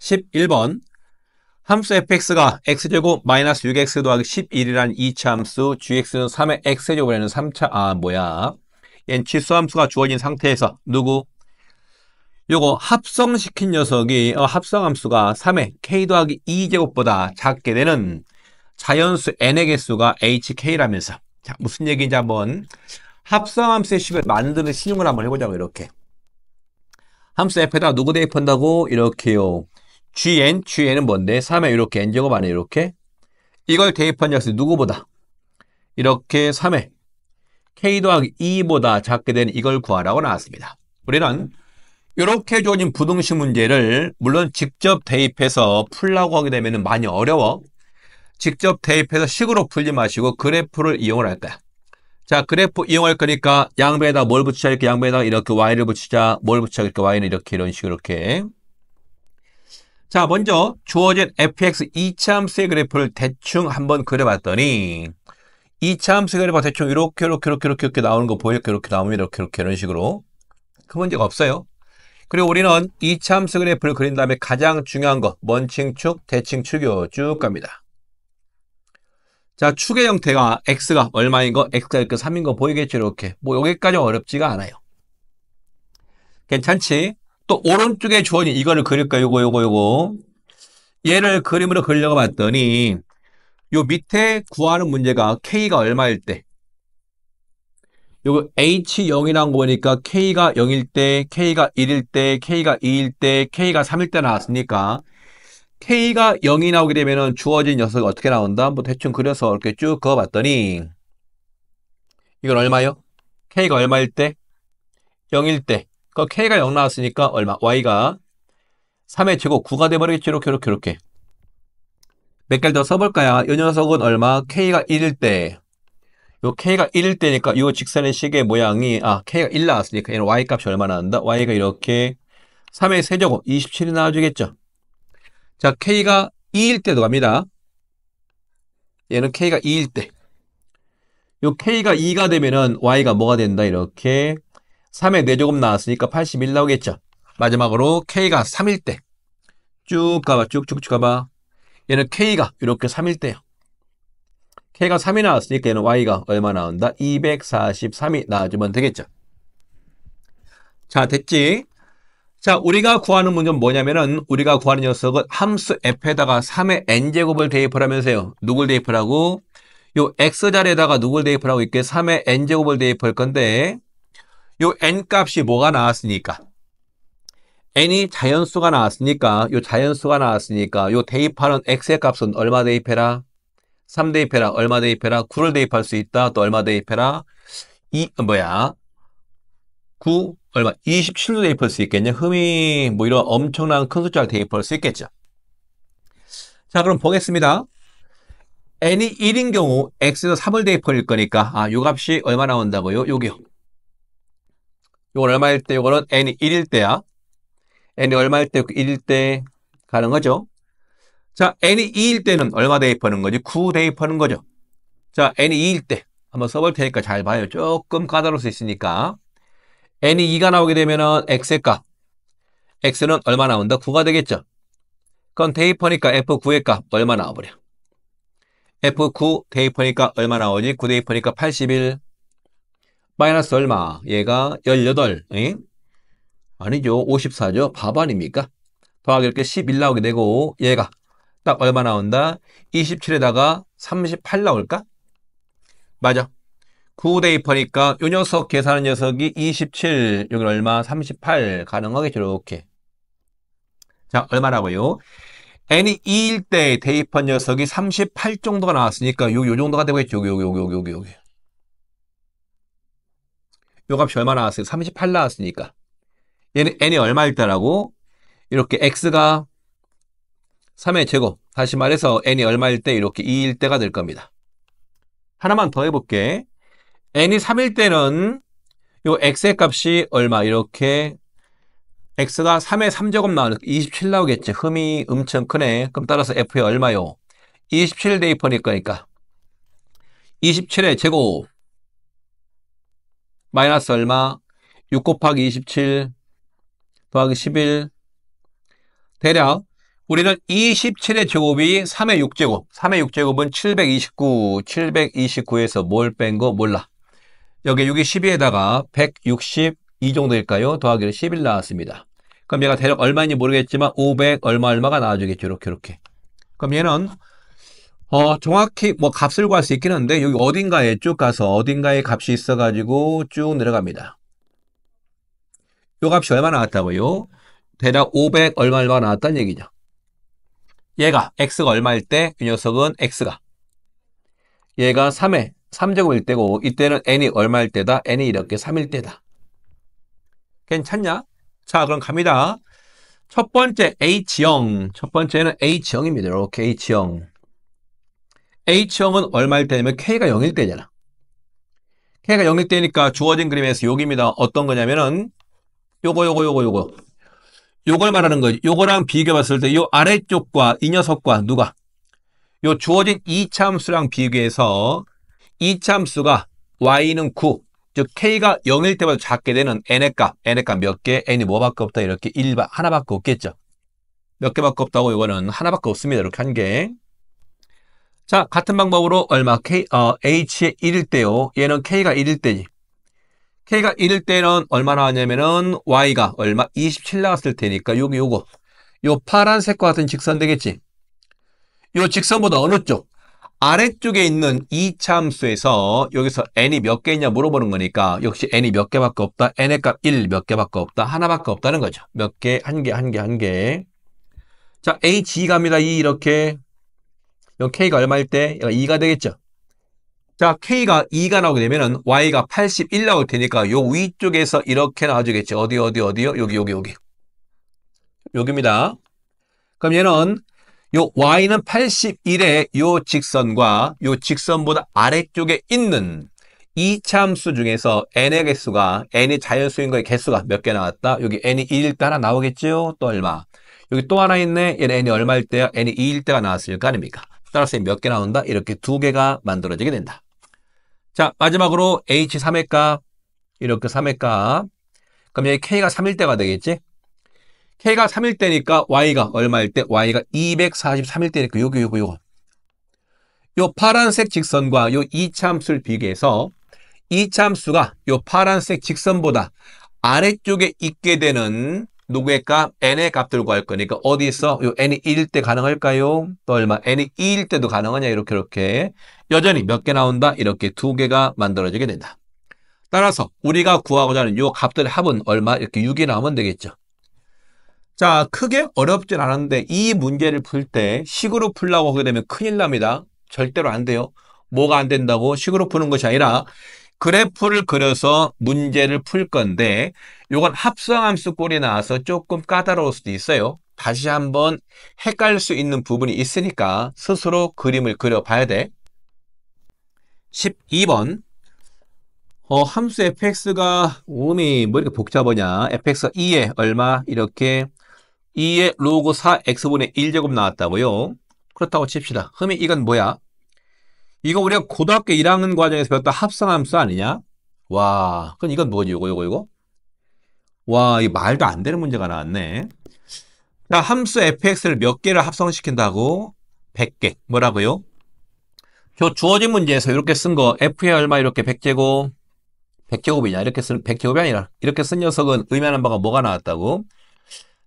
11번 함수 fx가 x제곱 마이너스 6x 더하기 11이라는 2차 함수 gx는 3의 x제곱이라는 3차 얘는 치수함수가 주어진 상태에서 누구? 요거 합성시킨 녀석이 합성함수가 3의 k 더하기 2제곱보다 작게 되는 자연수 n의 개수가 hk라면서 자 무슨 얘기인지 한번 합성함수의 식을 만드는 신용을 한번 해보자고. 이렇게 함수 f에다 누구 대입한다고? 이렇게요. gn은 뭔데? 3에 이렇게 n제곱 안에 이렇게 이걸 대입한 녀석이 누구보다? 이렇게 3에 k 더하기 2보다 작게 되는 이걸 구하라고 나왔습니다. 우리는 이렇게 주어진 부등식 문제를 물론 직접 대입해서 풀라고 하게 되면 많이 어려워. 직접 대입해서 식으로 풀지 마시고 그래프를 이용을 할 거야. 자, 그래프 이용할 거니까 양배에다 뭘 붙이자? 이렇게 양배에다가 이렇게 y를 붙이자. 뭘 붙이자? 이렇게 y는 이렇게 이런 식으로 이렇게. 자, 먼저 주어진 fx 2차 함수의 그래프를 대충 한번 그려봤더니 2차 함수의 그래프가 대충 이렇게 나오는 거 보일까? 이렇게 나오면 이렇게 이런 식으로. 그 문제가 없어요. 그리고 우리는 2차 함수 그래프를 그린 다음에 가장 중요한 거 먼칭축, 대칭축이요. 쭉 갑니다. 자, 축의 형태가 x가 얼마인 거? x가 이렇게 3인 거 보이겠죠? 이렇게. 뭐 여기까지 어렵지가 않아요. 괜찮지? 또 오른쪽에 주어진 이거를 그릴까? 요거. 얘를 그림으로 그리려고 봤더니 요 밑에 구하는 문제가 k가 얼마일 때? 요거 h0이라는 거 보니까 k가 0일 때, k가 1일 때, k가 2일 때, k가 3일 때 나왔으니까 k가 0이 나오게 되면 주어진 녀석이 어떻게 나온다? 뭐 대충 그려서 이렇게 쭉 그어봤더니 이건 얼마요? k가 얼마일 때? 0일 때. 그 k가 0 나왔으니까 얼마? y가 3의 제곱 9가 돼버리겠지. 이렇게. 몇 개를 더 써볼까요? 이 녀석은 얼마? k가 1일 때. 요 k가 1일 때니까 요 직선의 식의 모양이 k가 1 나왔으니까 얘는 y 값이 얼마 나온다? y가 이렇게 3의 세제곱 27이 나와주겠죠. 자, k가 2일 때도 갑니다. 얘는 k가 2일 때. 요 k가 2가 되면은 y가 뭐가 된다? 이렇게 3의 4제곱 나왔으니까 81 나오겠죠. 마지막으로 k가 3일 때. 쭉 가봐. 쭉쭉 가봐. 얘는 k가 이렇게 3일 때요. k가 3이 나왔으니까 얘는 y가 얼마 나온다? 243이 나와주면 되겠죠. 자, 됐지? 자, 우리가 구하는 문제는 뭐냐면은 우리가 구하는 녀석은 함수 f에다가 3의 n제곱을 대입을 하면서요. 누굴 대입하라고? 요 x자리에다가 누굴 대입하라고 있게 3의 n제곱을 대입할 건데 요 n값이 뭐가 나왔으니까 n이 자연수가 나왔으니까 요 대입하는 x의 값은 얼마 대입해라? 3 대입해라. 얼마 대입해라? 9를 대입할 수 있다. 또 얼마 대입해라? 9 얼마? 27도 대입할 수 있겠냐? 흠이 뭐 이런 엄청난 큰 숫자를 대입할 수 있겠죠. 자, 그럼 보겠습니다. n이 1인 경우 x에서 3을 대입할 거니까 요 값이 얼마 나온다고요? 요거는 얼마일 때? 요거는 n이 1일 때야. n이 얼마일 때? 1일 때 가는 거죠. 자, n이 2일 때는 얼마 대입하는 거지? 9 대입하는 거죠. 자, n이 2일 때 한번 써볼 테니까 잘 봐요. 조금 까다로울 수 있으니까. n이 2가 나오게 되면은 x의 값. x는 얼마 나온다? 9가 되겠죠. 그럼 대입하니까 f9의 값 얼마 나와버려? f9 대입하니까 얼마 나오지? 9 대입하니까 81 마이너스 얼마? 얘가 18 아니죠. 54죠. 밥 아닙니까? 더하기 이렇게 11 나오게 되고 얘가 딱 얼마 나온다? 27에다가 38 나올까? 맞아. 9 대입하니까 요 녀석 계산한 녀석이 27, 여기 얼마? 38 가능하겠죠. 이렇게. 자, 얼마라고요? n이 2일 때 대입한 녀석이 38 정도가 나왔으니까 요 정도가 되겠죠. 여기. 요 값이 얼마 나왔어요? 38 나왔으니까. 얘는 n이 얼마일 때라고? 이렇게 x가 3의 제곱. 다시 말해서 n이 얼마일 때? 이렇게 2일 때가 될 겁니다. 하나만 더 해볼게. n이 3일 때는 요 x의 값이 얼마? 이렇게 x가 3의 3제곱 나오니까 27 나오겠지. 흠이 엄청 크네. 그럼 따라서 f의 얼마요? 27 대입하니까 27의 제곱 마이너스 얼마? 6 곱하기 27 더하기 11 대략 우리는 27의 제곱이 3의 6제곱. 3의 6제곱은 729. 729에서 뭘 뺀 거 몰라. 여기 6이 12에다가 162 정도일까요? 더하기로 11 나왔습니다. 그럼 얘가 대략 얼마인지 모르겠지만 500 얼마가 나와주겠죠. 이렇게. 그럼 얘는 정확히 뭐 값을 구할 수 있긴 한데 여기 어딘가에 쭉 가서 어딘가에 값이 있어가지고 쭉 내려갑니다. 요 값이 얼마 나왔다고요? 대략 500 얼마가 나왔다는 얘기죠. 얘가 x가 얼마일 때 이 녀석은 x가 얘가 3의 3제곱일 때고 이때는 n이 얼마일 때다? n이 이렇게 3일 때다. 괜찮냐? 자, 그럼 갑니다. 첫 번째 H형. 첫 번째는 H형입니다. 이렇게 H형. H형은 얼마일 때냐면 K가 0일 때잖아. K가 0일 때니까 주어진 그림에서 여기입니다. 어떤 거냐면은 요걸 말하는 거지. 요거랑 비교해 봤을 때 요 아래쪽과 이 녀석과 누가 요 주어진 이차함수랑 비교해서 이차함수가 y는 9, 즉 k가 0일 때보다 작게 되는 n의 값 몇 개? n이 뭐밖에 없다. 이렇게 하나밖에 없겠죠. 몇 개밖에 없다고 이거는 하나밖에 없습니다. 이렇게 한 개. 자, 같은 방법으로 얼마? h의 1일 때요. 얘는 k가 1일 때지. k가 1일 때는 얼마 나왔냐면은 y가 얼마? 27 나왔을 테니까 요거. 요 파란색과 같은 직선 되겠지. 요 직선보다 어느 쪽? 아래쪽에 있는 이차함수에서 여기서 n이 몇 개 있냐 물어보는 거니까 역시 n이 몇 개밖에 없다. n의 값 1 몇 개밖에 없다. 하나밖에 없다는 거죠. 몇 개? 한 개. 자, h 갑니다. 2 이렇게. 요 k가 얼마일 때? 2가 되겠죠. 자, k가 2가 나오게 되면은 y가 81 나올 테니까 요 위쪽에서 이렇게 나와주겠죠. 어디요? 여기. 여기입니다. 그럼 얘는 요 y는 81의 요 직선과 요 직선보다 아래쪽에 있는 이차함수 중에서 n의 개수가 n이 자연수인 거의 개수가 몇 개 나왔다? 여기 n이 2일 때 하나 나오겠죠? 또 얼마? 여기 또 하나 있네. 얘는 n이 얼마일 때야? n이 2일 때가 나왔을 거 아닙니까? 따라서 몇 개 나온다? 이렇게 두 개가 만들어지게 된다. 자, 마지막으로 h3의 값 이렇게 3의 값. 그럼 여기 k가 3일 때가 되겠지? k가 3일 때니까 y가 얼마일 때? y가 243일 때니까 요거. 요 파란색 직선과 요 이차함수를 비교해서 이차함수가 요 파란색 직선보다 아래쪽에 있게 되는 누구의 값? n의 값들 구할 거니까 어디 있어? 요 n이 1일 때 가능할까요? 또 얼마? n이 2일 때도 가능하냐? 이렇게. 여전히 몇 개 나온다? 이렇게 두 개가 만들어지게 된다. 따라서 우리가 구하고자 하는 요 값들의 합은 얼마? 이렇게 6이 나오면 되겠죠. 자, 크게 어렵진 않은데 이 문제를 풀 때 식으로 풀려고 하게 되면 큰일 납니다. 절대로 안 돼요. 뭐가 안 된다고? 식으로 푸는 것이 아니라 그래프를 그려서 문제를 풀 건데 요건 합성함수 꼴이 나와서 조금 까다로울 수도 있어요. 다시 한번 헷갈릴 수 있는 부분이 있으니까 스스로 그림을 그려봐야 돼. 12번 함수 fx가 뭐 이렇게 복잡하냐. fx가 2에 얼마? 이렇게 2의 로그 4x분의 1제곱 나왔다고요. 그렇다고 칩시다. 그러면 이건 뭐야? 이거 우리가 고등학교 1학년 과정에서 배웠던 합성함수 아니냐? 와, 그럼 이건 뭐지? 이거? 와, 이 말도 안 되는 문제가 나왔네. 자, 함수 fx를 몇 개를 합성시킨다고? 100개. 뭐라고요? 저 주어진 문제에서 이렇게 쓴 거 f의 얼마 이렇게 100제곱 100제곱이냐? 이렇게 쓴 100제곱이 아니라 이렇게 쓴 녀석은 의미하는 바가 뭐가 나왔다고?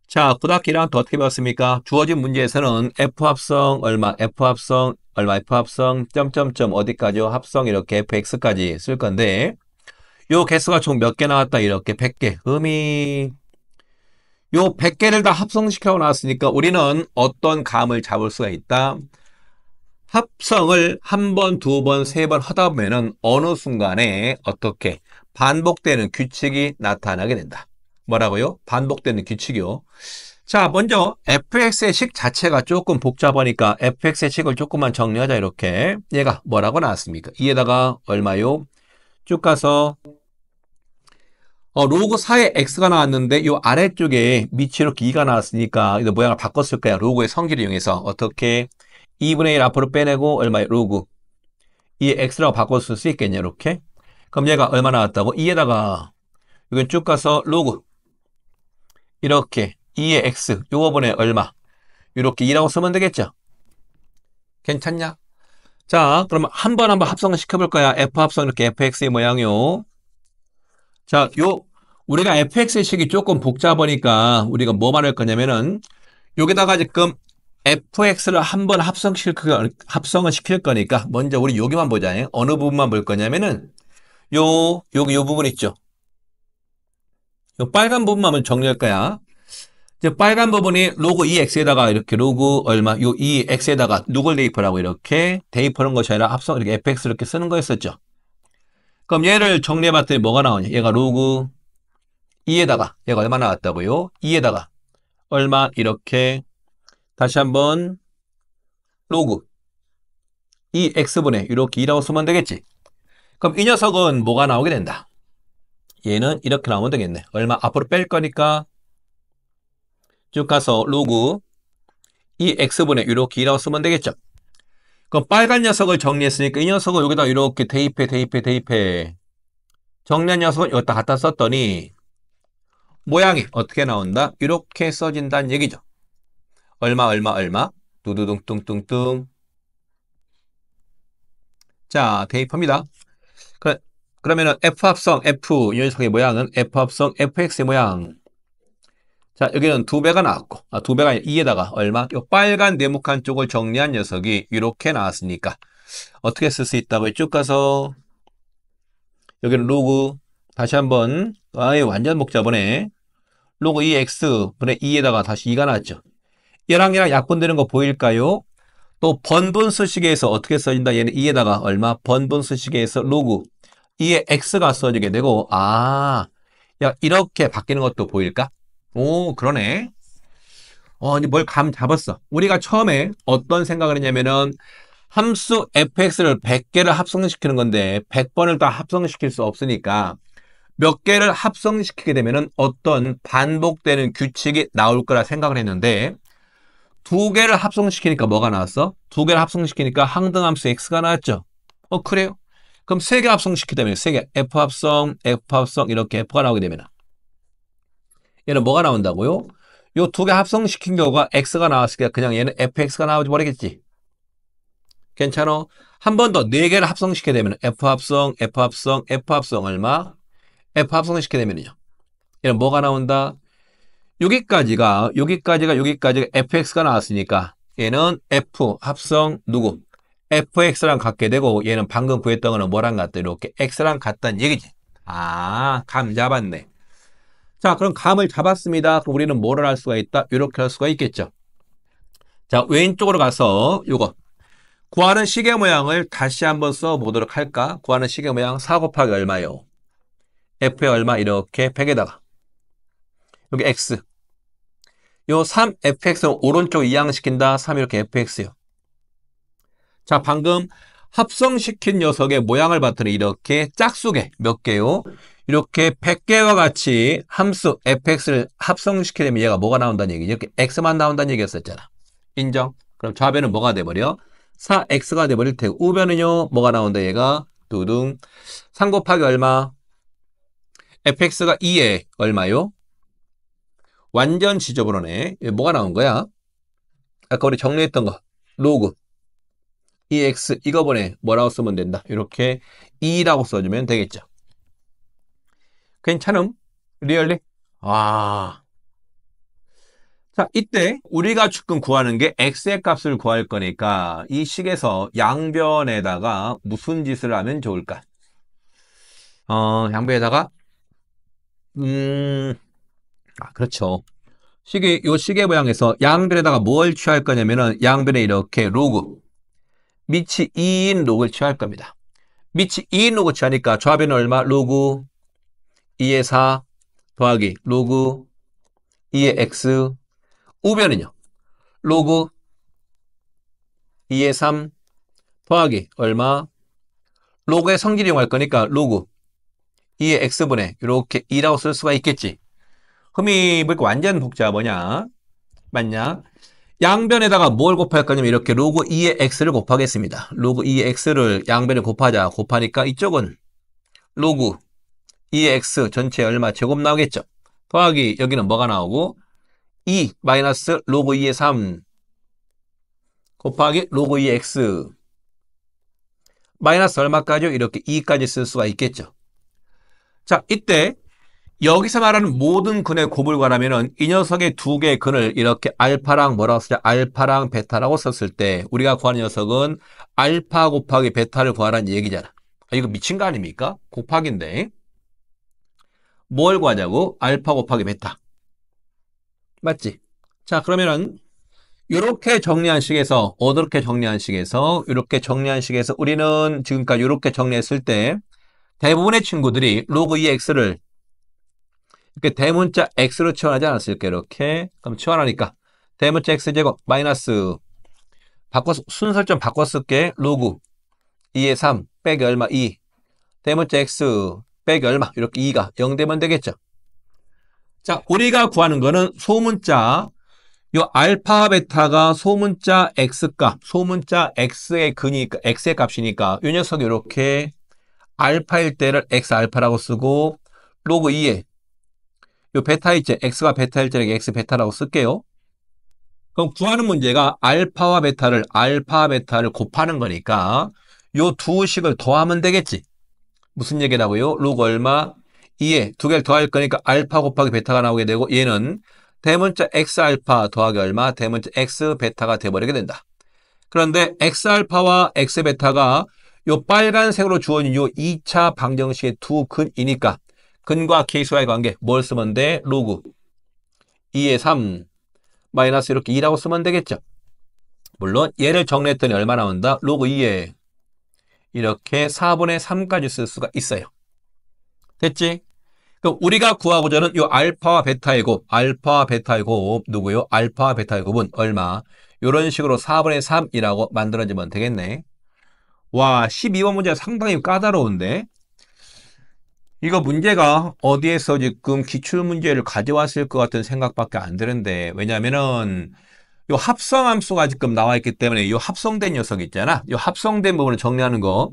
자, 고등학교 1학년 때 어떻게 배웠습니까? 주어진 문제에서는 f합성 얼마, f합성 점점점 어디까지요? 합성 이렇게 fx까지 쓸 건데 요 개수가 총 몇 개 나왔다? 이렇게 100개. 요 100개를 다 합성시켜 나왔으니까 우리는 어떤 감을 잡을 수가 있다? 합성을 한 번, 두 번, 세 번 하다 보면은 어느 순간에 어떻게 반복되는 규칙이 나타나게 된다. 뭐라고요? 반복되는 규칙이요. 자, 먼저 fx의 식 자체가 조금 복잡하니까 fx의 식을 조금만 정리하자. 이렇게 얘가 뭐라고 나왔습니까? 이에다가 얼마요? 쭉 가서 로그 4의 x가 나왔는데 이 아래쪽에 밑이 이렇게 2가 나왔으니까 이거 모양을 바꿨을 거야. 로그의 성질을 이용해서 어떻게 2분의 1 앞으로 빼내고 얼마의 로그 이 x라고 바꿨을 수 있겠냐. 이렇게 그럼 얘가 얼마 나왔다고? 2에다가 이건 쭉 가서 로그 이렇게 2의 x 요거분에 얼마? 이렇게 2라고 쓰면 되겠죠? 괜찮냐? 자, 그러면 한번 합성을 시켜볼 거야. F 합성 이렇게 fx의 모양이요. 자, 우리가 fx의 식이 조금 복잡하니까 우리가 뭐 말할 거냐면은 여기다가 지금 fx를 한번 합성을 시킬 거니까 먼저 우리 여기만 보자. 어느 부분만 볼 거냐면은 여기 요 부분 있죠. 요 빨간 부분만 한번 정리할 거야. 이제 빨간 부분이 로그 2x에다가 이렇게 로그 얼마, 요 2x에다가 누굴 대입하라고 이렇게 대입하는 것이 아니라 합성, 이렇게 fx 이렇게 쓰는 거였었죠. 그럼 얘를 정리해봤더니 뭐가 나오냐? 얘가 로그 2에다가, 얘가 얼마 나왔다고요? 2에다가 얼마, 이렇게 다시 한번 로그 2x분의 이렇게 2라고 쓰면 되겠지. 그럼 이 녀석은 뭐가 나오게 된다? 얘는 이렇게 나오면 되겠네. 얼마 앞으로 뺄 거니까 쭉 가서 로그 2x분의 이렇게 2라고 쓰면 되겠죠. 그럼 빨간 녀석을 정리했으니까 이 녀석을 여기다 이렇게 대입해. 정리한 녀석을 여기다 갖다 썼더니 모양이 어떻게 나온다? 이렇게 써진다는 얘기죠. 얼마 두두둥 뚱뚱뚱. 자, 대입합니다. 그러면은 F합성 F 이 녀석의 모양은 F합성 FX의 모양. 자, 여기는 2배가 나왔고, 2배가 아니라 2에다가 얼마? 요 빨간 네모칸 쪽을 정리한 녀석이 이렇게 나왔으니까 어떻게 쓸 수 있다고 쭉 가서 여기는 로그 다시 한번 완전 복잡하네. 로그 2x분의 2에다가 다시 2가 나왔죠. 얘랑 약분되는 거 보일까요? 또 번분수식에서 어떻게 써진다? 얘는 2에다가 얼마? 번분수식에서 로그 2의 x가 써지게 되고 야, 이렇게 바뀌는 것도 보일까? 오, 그러네. 이제 뭘 감 잡았어. 우리가 처음에 어떤 생각을 했냐면은 함수 fx를 100개를 합성시키는 건데 100번을 다 합성시킬 수 없으니까 몇 개를 합성시키게 되면은 어떤 반복되는 규칙이 나올 거라 생각을 했는데 2개를 합성시키니까 뭐가 나왔어? 2개를 합성시키니까 항등함수 x가 나왔죠. 그래요? 그럼 3개 합성시키다면 3개 f합성 이렇게 f가 나오게 되면 얘는 뭐가 나온다고요? 요 2개 합성시킨 결과 x가 나왔으니까 그냥 얘는 fx가 나오지 버리겠지. 괜찮아? 한 번 더 4개를 합성시키게 되면 f합성 얼마? f합성을 시키게 되면요. 얘는 뭐가 나온다? 여기까지가 fx가 나왔으니까 얘는 f합성 누구? fx랑 같게 되고 얘는 방금 구했던 거는 뭐랑 같다? 이렇게 x랑 같다는 얘기지. 감 잡았네. 자, 그럼 감을 잡았습니다. 그럼 우리는 뭐를 할 수가 있다? 이렇게 할 수가 있겠죠. 자, 왼쪽으로 가서 요거 구하는 시계 모양을 다시 한번 써보도록 할까? 구하는 시계 모양 4 곱하기 얼마요? f의 얼마? 이렇게 100에다가 여기 x 요 3fx는 오른쪽 이항시킨다. 3 이렇게 fx요. 자, 방금 합성시킨 녀석의 모양을 봤더니 이렇게 짝수개 몇 개요? 이렇게 100개와 같이 함수 fx를 합성시키려면 얘가 뭐가 나온다는 얘기죠? 이렇게 x만 나온다는 얘기였었잖아. 인정? 그럼 좌변은 뭐가 돼버려? 4x가 돼버릴 테고 우변은요 뭐가 나온다 얘가 두둥 3 곱하기 얼마? fx가 2에 얼마요? 완전 지저분하네. 뭐가 나온 거야? 아까 우리 정리했던 거 로그 2x 이거 보내 뭐라고 쓰면 된다. 이렇게 2라고 써주면 되겠죠. 괜찮음? 리얼리? 자, 이때 우리가 지금 구하는 게 x의 값을 구할 거니까 이 식에서 양변에다가 무슨 짓을 하면 좋을까? 양변에다가 그렇죠. 요 시계 모양에서 양변에다가 뭘 취할 거냐면은 양변에 이렇게 로그 밑이 2인 로그를 취할 겁니다. 밑이 2인 로그 취하니까 좌변은 얼마? 로그 2의 4 더하기 로그 2의 x 우변은요? 로그 2의 3 더하기 얼마? 로그의 성질 이용할 거니까 로그 2의 x분의 이렇게 2라고 쓸 수가 있겠지. 흠이 뭐 이렇게 완전 복잡하냐? 맞냐? 양변에다가 뭘 곱할 거냐면 이렇게 로그 2의 x를 곱하겠습니다. 로그 2의 x를 양변에 곱하니까 이쪽은 로그 2의 x 전체 얼마 제곱 나오겠죠. 더하기 여기는 뭐가 나오고 2 마이너스 로그 2의 3 곱하기 로그 2x 마이너스 얼마까지요? 이렇게 2까지 쓸 수가 있겠죠. 자, 이때 여기서 말하는 모든 근의 곱을 구하려면은 이 녀석의 두 개의 근을 이렇게 알파랑 뭐라고 쓰자? 알파랑 베타라고 썼을 때 우리가 구하는 녀석은 알파 곱하기 베타를 구하라는 얘기잖아. 이거 미친 거 아닙니까? 곱하기인데 뭘 구하냐고? 알파 곱하기 베타. 맞지? 자, 그러면은 이렇게 정리한 식에서 어떻게 정리한 식에서 이렇게 정리한 식에서 우리는 지금까지 이렇게 정리했을 때 대부분의 친구들이 로그 2x를 이렇게 대문자 x로 치환하지 않았을까? 이렇게 그럼 치환하니까 대문자 x제곱 마이너스 순서를 좀 바꿔 쓸게. 로그 2의 3 빼기 얼마 2 대문자 x 빼기 얼마 이렇게 2가 0 되면 되겠죠. 자, 우리가 구하는 거는 소문자 요 알파 베타가 소문자 x값 소문자 x의 근이니까 x의 값이니까 이 녀석이 이렇게 알파일 때를 x 알파라고 쓰고 로그 2에 요 베타일제 x가 베타일제를 x 베타라고 쓸게요. 그럼 구하는 문제가 알파 베타를 곱하는 거니까 요 두 식을 더하면 되겠지. 무슨 얘기라고요? 로그 얼마? 2에 두 개를 더할 거니까 알파 곱하기 베타가 나오게 되고 얘는 대문자 x 알파 더하기 얼마? 대문자 x 베타가 돼버리게 된다. 그런데 x 알파와 x 베타가 요 빨간색으로 주어진 요 2차 방정식의 두 근이니까 근과 계수와의 관계 뭘 쓰면 돼? 로그 2의 3 마이너스 이렇게 2라고 쓰면 되겠죠. 물론 얘를 정리했더니 얼마 나온다? 로그 2에 이렇게 4분의 3까지 쓸 수가 있어요. 됐지? 그럼 우리가 구하고자 하는 요 알파와 베타의 곱 누구요? 알파와 베타의 곱은 얼마? 이런 식으로 4분의 3이라고 만들어지면 되겠네. 와, 12번 문제 상당히 까다로운데? 이거 문제가 어디에서 지금 기출문제를 가져왔을 것 같은 생각밖에 안 드는데, 왜냐면은 요 합성함수가 지금 나와 있기 때문에 요 합성된 녀석 있잖아. 요 합성된 부분을 정리하는 거.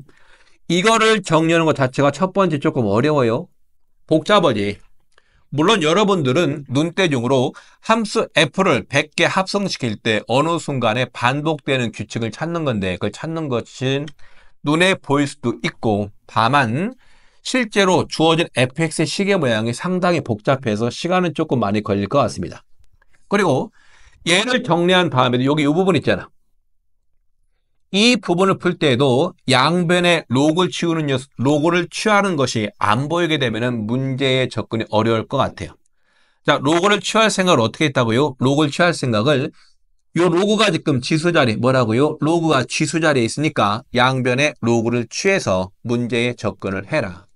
이거를 정리하는 것 자체가 첫 번째 조금 어려워요. 복잡하지. 물론 여러분들은 눈대중으로 함수 f를 100개 합성시킬 때 어느 순간에 반복되는 규칙을 찾는 건데 그걸 찾는 것은 눈에 보일 수도 있고 다만 실제로 주어진 fx의 시계 모양이 상당히 복잡해서 시간은 조금 많이 걸릴 것 같습니다. 그리고 얘를 정리한 다음에도 여기 이 부분 있잖아. 이 부분을 풀 때에도 양변에 로그를 취하는 것이 안 보이게 되면 문제의 접근이 어려울 것 같아요. 자, 로그를 취할 생각을 어떻게 했다고요? 로그를 취할 생각을 요 로그가 지금 지수 자리 뭐라고요? 로그가 지수 자리에 있으니까 양변에 로그를 취해서 문제에 접근을 해라.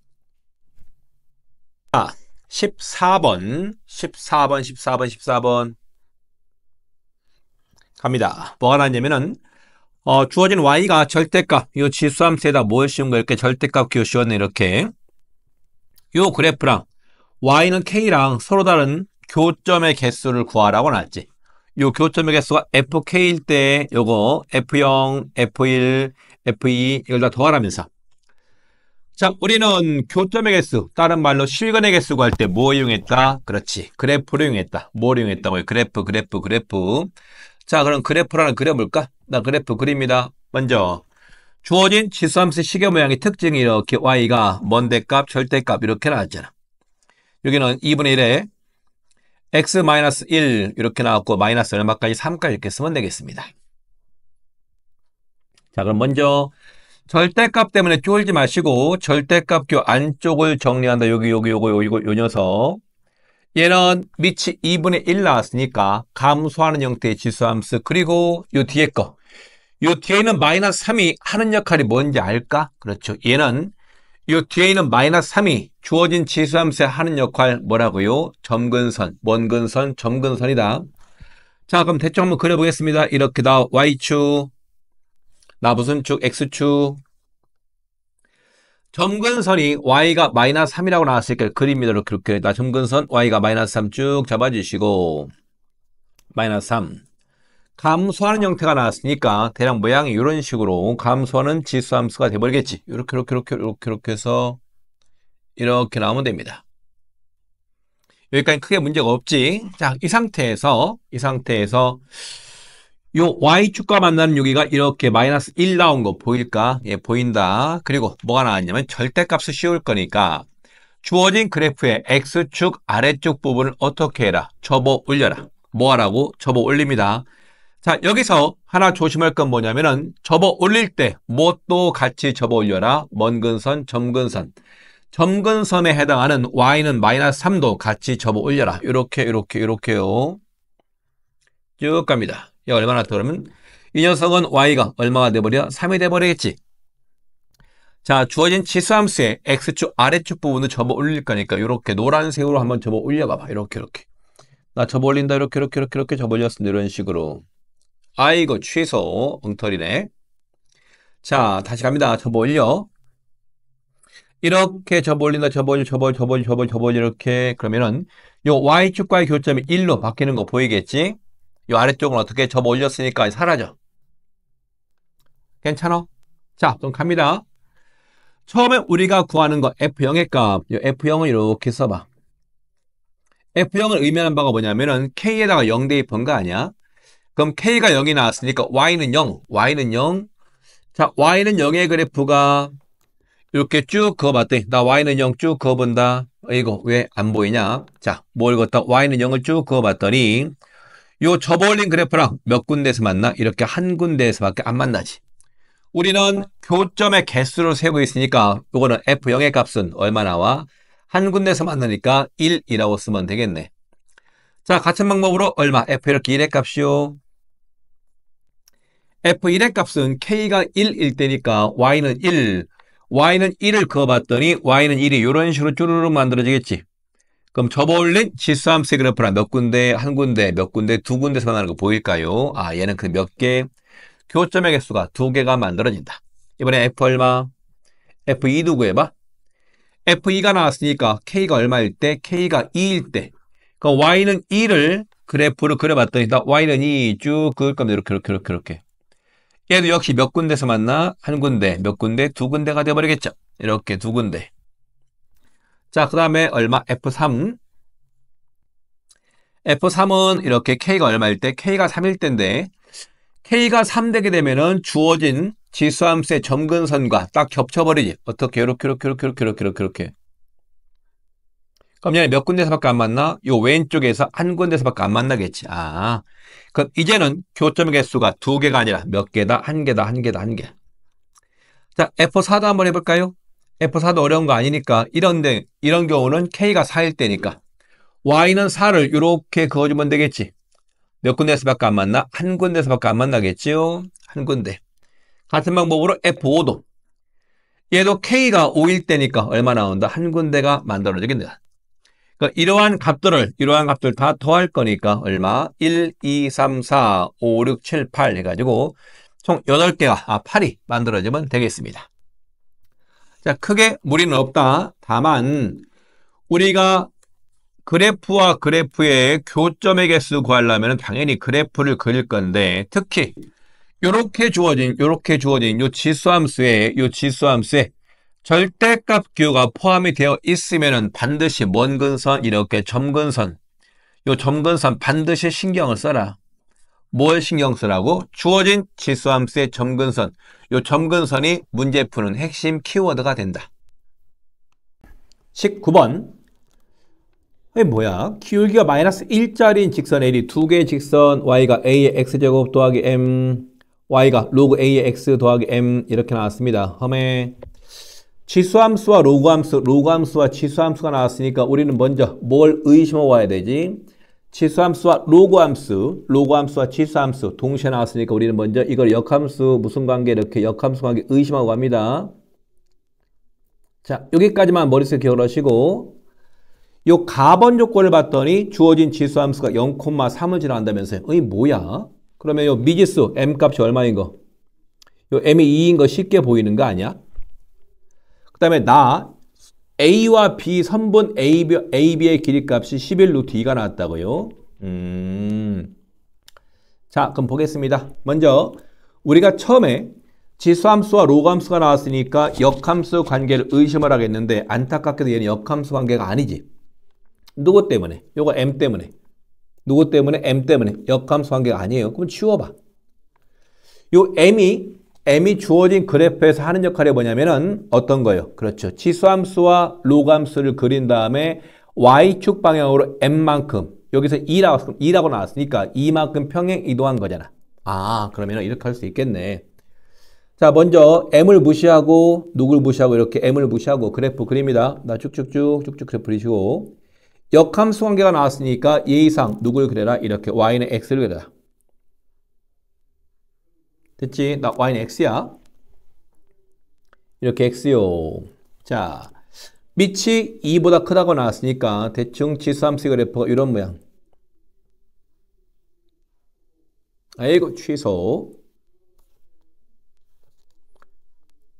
자, 14번 갑니다. 뭐가 나왔냐면은 주어진 y가 절대값, 이 지수함수에다 뭘 씌운 거 이렇게 절대값 기호 씌웠네, 이렇게. 요 그래프랑 y는 k랑 서로 다른 교점의 개수를 구하라고 나왔지. 요 교점의 개수가 fk일 때 요거 f0, f1, f2 이걸 다 더하라면서. 자, 우리는 교점의 개수, 다른 말로 실근의 개수 구할 때 뭐 이용했다? 그렇지. 그래프를 이용했다. 뭘 이용했다고요? 그래프. 자, 그럼 그래프를 하나 그려볼까? 나 그래프 그립니다. 먼저 주어진 지수함수 시계 모양의 특징이 이렇게 y가 먼대값, 절대값 이렇게 나왔잖아. 여기는 2분의 1에 x-1 이렇게 나왔고 마이너스 얼마까지? 3까지 이렇게 쓰면 되겠습니다. 자, 그럼 먼저 절대값 때문에 쫄지 마시고 절대값 교 안쪽을 정리한다. 요거 요 녀석. 얘는 밑이 2분의 1 나왔으니까 감소하는 형태의 지수함수 그리고 요 뒤에 거. 요 뒤에 있는 마이너스 3이 하는 역할이 뭔지 알까? 그렇죠. 얘는 요 뒤에 있는 마이너스 3이 주어진 지수함수에 하는 역할 뭐라고요? 점근선, 원근선, 점근선이다. 자, 그럼 대충 한번 그려보겠습니다. 이렇게 나 Y축, 나 무슨 축? X축. 점근선이 y가 마이너스 3이라고 나왔으니까 그립니다. 이렇게 나 점근선 y가 마이너스 3 쭉 잡아주시고 마이너스 3 감소하는 형태가 나왔으니까 대략 모양이 이런 식으로 감소하는 지수함수가 돼버리겠지. 이렇게 해서 이렇게 나오면 됩니다. 여기까지 크게 문제가 없지. 자, 이 상태에서 요 y축과 만나는 여기가 이렇게 마이너스 1 나온 거 보일까? 예, 보인다. 그리고 뭐가 나왔냐면 절대값을 씌울 거니까 주어진 그래프의 x축 아래쪽 부분을 어떻게 해라? 접어 올려라. 뭐 하라고? 접어 올립니다. 자, 여기서 하나 조심할 건 뭐냐면은 접어 올릴 때 무엇도 같이 접어 올려라. 먼 근선, 점근선. 점근선에 해당하는 y는 마이너스 3도 같이 접어 올려라. 이렇게요. 쭉 갑니다. 이 얼마나 더 그러면 이 녀석은 y가 얼마가 돼버려? 3이 돼버리겠지. 자, 주어진 치수함수의 x축 아래쪽 부분을 접어 올릴 거니까 이렇게 노란색으로 한번 접어 올려봐봐. 이렇게. 나 접어 올린다. 이렇게 접어 올렸습니다. 이런 식으로. 아이고 취소 엉터리네. 자, 다시 갑니다. 접어 올려. 이렇게 접어 올린다. 접어 올려 이렇게. 그러면은 요 y축과의 교점이 1로 바뀌는 거 보이겠지? 요 아래쪽은 어떻게 접어 올렸으니까 사라져. 괜찮아? 자, 그럼 갑니다. 처음에 우리가 구하는 거 F0의 값. 요 F0은 이렇게 써봐. F0을 의미하는 바가 뭐냐면은 K에다가 0 대입한 거 아니야? 그럼 K가 0이 나왔으니까 Y는 0. 자, Y는 0의 그래프가 이렇게 쭉 그어봤더니 나 Y는 0 쭉 그어본다. 이거 왜 안 보이냐? 자, 뭘 걷다 Y는 0을 쭉 그어봤더니 요 접어올린 그래프랑 몇 군데에서 만나? 이렇게 한 군데에서밖에 안 만나지. 우리는 교점의 개수를 세고 있으니까 이거는 F0의 값은 얼마 나와? 한 군데에서 만나니까 1이라고 쓰면 되겠네. 자, 같은 방법으로 얼마? F 이렇게 1의 값이요. F1의 값은 K가 1일 때니까 Y는 1. Y는 1을 그어봤더니 Y는 1이 이런 식으로 쭈르륵 만들어지겠지. 그럼 접어올린 지수함수의 그래프랑 몇 군데, 한 군데, 몇 군데, 두 군데서 만나는 거 보일까요? 아, 얘는 그 몇 개? 교점의 개수가 두 개가 만들어진다. 이번에 F 얼마? F2도 구해봐. F2가 나왔으니까 K가 얼마일 때? K가 2일 때. 그럼 Y는 2를 그래프를 그려봤더니 Y는 2 쭉 그을 겁니다. 이렇게. 얘도 역시 몇 군데서 만나? 한 군데, 몇 군데, 두 군데가 돼버리겠죠. 이렇게 두 군데. 자, 그 다음에 얼마? F3. F3은 이렇게 K가 얼마일 때? K가 3일 때인데 K가 3 되게 되면은 주어진 지수함수의 점근선과 딱 겹쳐버리지. 어떻게? 이렇게. 그럼 얘는 몇 군데서밖에 안 만나? 요 왼쪽에서 한 군데서밖에 안 만나겠지. 아, 그럼 이제는 교점의 개수가 두 개가 아니라 몇 개다? 한 개다. 자, F4도 한번 해볼까요? F4도 어려운 거 아니니까 이런 경우는 K가 4일 때니까 Y는 4를 이렇게 그어주면 되겠지. 몇 군데서밖에 안 만나? 한 군데서밖에 안 만나겠지요? 한 군데. 같은 방법으로 F5도. 얘도 K가 5일 때니까 얼마 나온다? 한 군데가 만들어지겠네요. 그러니까 이러한 값들 다 더할 거니까 얼마? 1, 2, 3, 4, 5, 6, 7, 8 해가지고 총 8개가, 8이 만들어지면 되겠습니다. 자, 크게 무리는 없다. 다만 우리가 그래프와 그래프의 교점의 개수 구하려면 당연히 그래프를 그릴 건데 특히 요렇게 주어진 요 지수함수에 절대값 기호가 포함이 되어 있으면은 반드시 먼 근선 이렇게 점근선 요 점근선 반드시 신경을 써라. 뭘 신경 쓰라고? 주어진 지수함수의 점근선 요 점근선이 문제 푸는 핵심 키워드가 된다. 19번 이게 뭐야? 기울기가 마이너스 1짜리인 직선 L이 두 개의 직선 y가 a의 x제곱 더하기 m y가 로그 a의 x 더하기 m 이렇게 나왔습니다. 험에 지수함수와 로그함수와 지수함수가 나왔으니까 우리는 먼저 뭘 의심해 와야 되지? 지수함수와 로그함수와 지수함수 동시에 나왔으니까 우리는 먼저 이걸 역함수 무슨 관계 이렇게 역함수 관계 의심하고 갑니다. 자, 여기까지만 머릿속에 기억하시고 요 가번 요건을 봤더니 주어진 지수함수가 0,3을 지나간다면서요. 이 뭐야? 그러면 요 미지수 m 값이 얼마인 거? 요 m이 2인 거 쉽게 보이는 거 아니야? 그 다음에 나 a와 b 선분 ab의 길이 값이 11 루트 2가 나왔다고요. 자, 그럼 보겠습니다. 먼저 우리가 처음에 지수함수와 로그함수가 나왔으니까 역함수 관계를 의심을 하겠는데 안타깝게도 얘는 역함수 관계가 아니지. 누구 때문에? 요거 m 때문에. 누구 때문에? m 때문에. 역함수 관계가 아니에요. 그럼 치워봐. 요 m이 주어진 그래프에서 하는 역할이 뭐냐면은 어떤 거예요? 그렇죠. 치수함수와 로그함수를 그린 다음에 y축 방향으로 m만큼 여기서 2라고 나왔으니까 이만큼 평행 이동한 거잖아. 아, 그러면 이렇게 할 수 있겠네. 자, 먼저 m을 무시하고 누굴 무시하고 이렇게 m을 무시하고 그래프 그립니다. 나 쭉쭉쭉 그래프 그리시고 역함수 관계가 나왔으니까 예의상 누굴 그려라? 이렇게 y는 x를 그려라. 됐지? 나 y는 x야. 이렇게 x요. 자, 밑이 2보다 크다고 나왔으니까 대충 치수함수 그래프가 이런 모양. 아이고, 취소.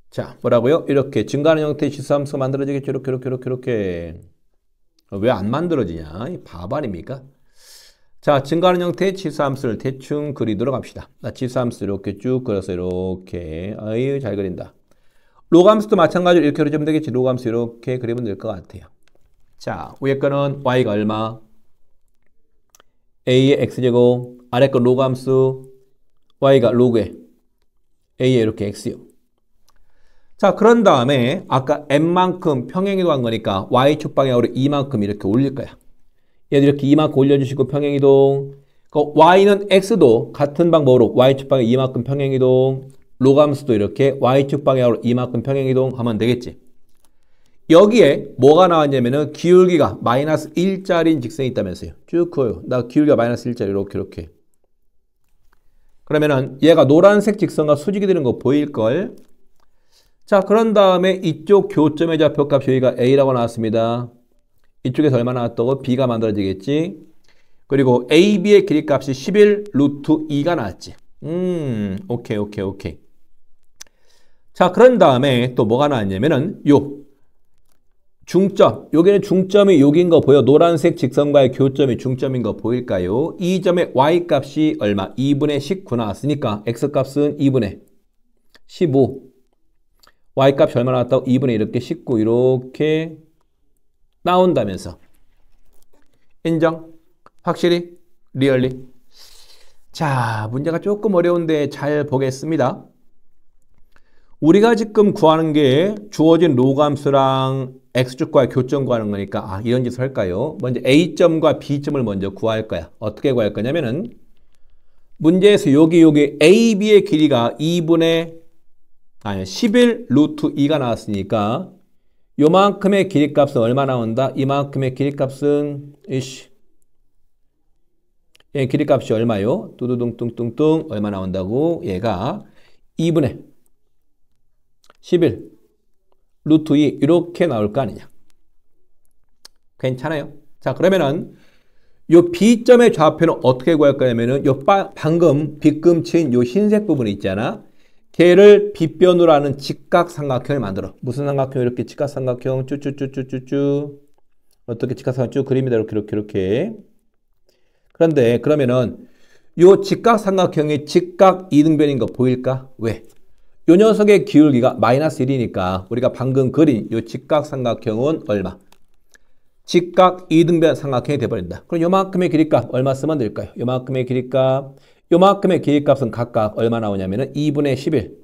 자, 뭐라고요? 이렇게 증가하는 형태의 치수함수가 만들어지겠죠. 이렇게. 왜 안 만들어지냐? 이 바보 아닙니까? 자, 증가하는 형태의 치수함수를 대충 그리도록 합시다. 나 치수함수 이렇게 쭉 그려서 이렇게. 아유, 잘 그린다. 로그함수도 마찬가지로 이렇게 그려주면 되겠지. 로그함수 이렇게 그리면 될 것 같아요. 자, 위에 거는 y가 얼마? a의 x제곱. 아래 거 로그함수 y가 로그에 a에 이렇게 x요. 자, 그런 다음에 아까 m만큼 평행이동한 거니까 y축 방향으로 이만큼 이렇게 올릴 거야. 얘들 이렇게 이만큼 올려주시고 평행이동. y는 x도 같은 방법으로 y축 방향 이만큼 평행이동. 로그함수도 이렇게 y축 방향으로 이만큼 평행이동 하면 되겠지. 여기에 뭐가 나왔냐면은 기울기가 마이너스 1짜리인 직선이 있다면서요. 쭉 그어요. 나 기울기가 마이너스 1짜리 이렇게. 그러면은 얘가 노란색 직선과 수직이 되는 거 보일걸? 자, 그런 다음에 이쪽 교점의 좌표값 여기가 a라고 나왔습니다. 이쪽에서 얼마 나왔다고? b가 만들어지겠지. 그리고 ab의 길이값이 11 루트 2가 나왔지. 오케이. 자, 그런 다음에 또 뭐가 나왔냐면은 요 중점, 여기는 중점이 여기인 거 보여? 노란색 직선과의 교점이 중점인 거 보일까요? 이 점의 y값이 얼마? 2분의 19 나왔으니까 x값은 2분의 15. y값이 얼마 나왔다고? 2분의 이렇게 19 이렇게 나온다면서. 인정? 확실히? 리얼리? 자, 문제가 조금 어려운데 잘 보겠습니다. 우리가 지금 구하는 게 주어진 로그함수랑 x축과의 교점 구하는 거니까 이런 짓을 할까요? 먼저 a점과 b점을 먼저 구할 거야. 어떻게 구할 거냐면은 문제에서 여기 ab의 길이가 11 루트 2가 나왔으니까 요만큼의 길이값은 얼마 나온다? 이만큼의 길이값은 얘 길이값이 얼마요? 뚜두둥뚱뚱뚱 얼마 나온다고? 얘가 2분의 11 루트 2 이렇게 나올 거 아니냐. 괜찮아요? 자, 그러면은 요 B점의 좌표는 어떻게 구할 거냐면은 요 방금 빗금친 요 흰색 부분이 있잖아. 걔를 빗변으로 하는 직각삼각형을 만들어. 무슨 삼각형? 이렇게 직각삼각형 쭈쭈쭈쭈쭈쭈. 어떻게 직각삼각형 쭉 그립니다. 이렇게. 그런데 그러면은 요 직각삼각형이 직각 이등변인 거 보일까? 왜? 요 녀석의 기울기가 마이너스 1이니까 우리가 방금 그린 요 직각삼각형은 얼마? 직각 이등변 삼각형이 돼버린다. 그럼 요만큼의 길이값 얼마 쓰면 될까요? 요만큼의 길이값은 각각 얼마 나오냐면은 2분의 11.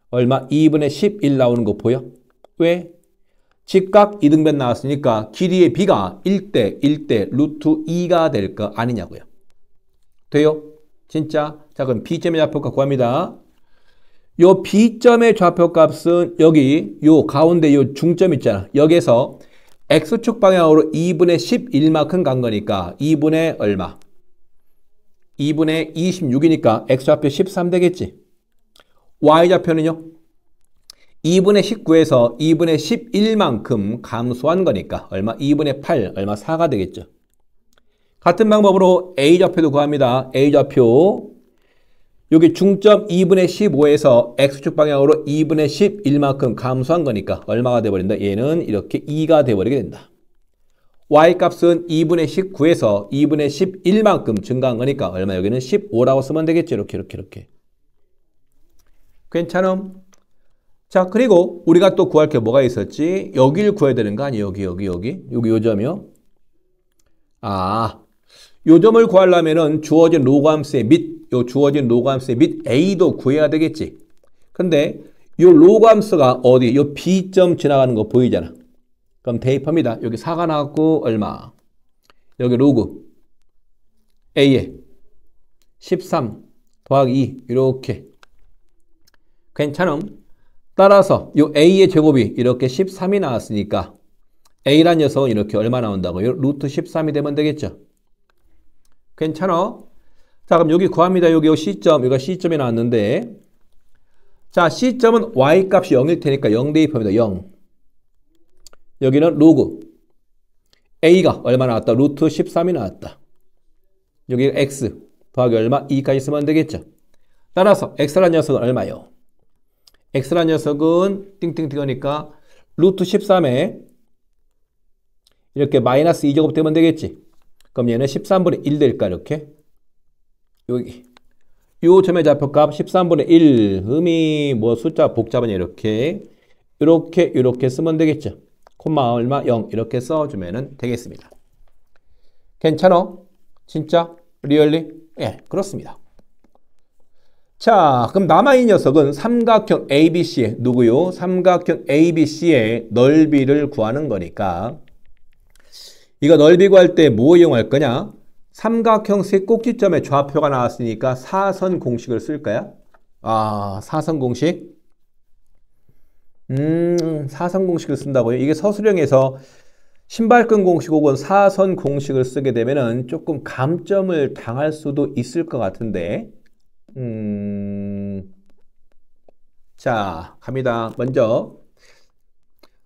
얼마? 2분의 11 나오는 거 보여? 왜? 직각 이등변 나왔으니까 길이의 b가 1대 루트 2가 될 거 아니냐고요. 돼요? 진짜? 자, 그럼 b점의 좌표값 구합니다. 요 b점의 좌표값은 여기 요 가운데 요 중점 있잖아. 여기에서 x축 방향으로 2분의 11만큼 간 거니까 2분의 얼마? 2분의 26이니까 x좌표 13 되겠지. y좌표는요? 2분의 19에서 2분의 11만큼 감소한 거니까 얼마? 2분의 8, 얼마? 4가 되겠죠. 같은 방법으로 a좌표도 구합니다. a좌표 여기 중점 2분의 15에서 x축 방향으로 2분의 11만큼 감소한 거니까 얼마가 돼버린다? 얘는 이렇게 2가 돼버리게 된다. y값은 2분의 19에서 2분의 11만큼 증가한 거니까 얼마? 여기는 15라고 쓰면 되겠죠. 이렇게. 괜찮음? 자, 그리고 우리가 또 구할 게 뭐가 있었지? 여기를 구해야 되는 거 아니에요? 여기 요 점이요? 요 점을 구하려면은 주어진 로그함수의 밑 요 주어진 로그함수의 및 a도 구해야 되겠지. 근데 요 로그함수가 어디? 요 b점 지나가는 거 보이잖아. 그럼 대입합니다. 여기 4가 나왔고 얼마? 여기 로그 a에 13 더하기 2 이렇게 괜찮음? 따라서 요 a의 제곱이 이렇게 13이 나왔으니까 a란 녀석은 이렇게 얼마 나온다고요? 루트 13이 되면 되겠죠. 괜찮아? 자, 그럼 여기 구합니다. 여기 C점, 여기가 C점이 나왔는데 자, C점은 y 값이 0일 테니까 0 대입합니다. 0. 여기는 로그 a가 얼마 나왔다? 루트 13이 나왔다. 여기 x 더하기 얼마? 2까지 쓰면 되겠죠. 따라서 x란 녀석은 얼마요? x란 녀석은 띵띵띵하니까 루트 13에 이렇게 마이너스 2제곱 되면 되겠지. 그럼 얘는 13분의 1 될까 이렇게? 여기 요 점의 좌표값 13분의 1 음이 뭐 숫자 복잡은 이렇게 쓰면 되겠죠. 콤마 얼마 0 이렇게 써주면 되겠습니다. 괜찮아? 진짜? 리얼리? 예, 그렇습니다. 자, 그럼 남아있는 녀석은 삼각형 ABC의 누구요? 삼각형 ABC의 넓이를 구하는 거니까 이거 넓이 구할 때 뭐 이용할 거냐? 삼각형 세 꼭지점의 좌표가 나왔으니까 사선 공식을 쓸까요? 아, 사선 공식? 사선 공식을 쓴다고요? 이게 서술형에서 신발끈 공식 혹은 사선 공식을 쓰게 되면은 조금 감점을 당할 수도 있을 것 같은데 자, 갑니다. 먼저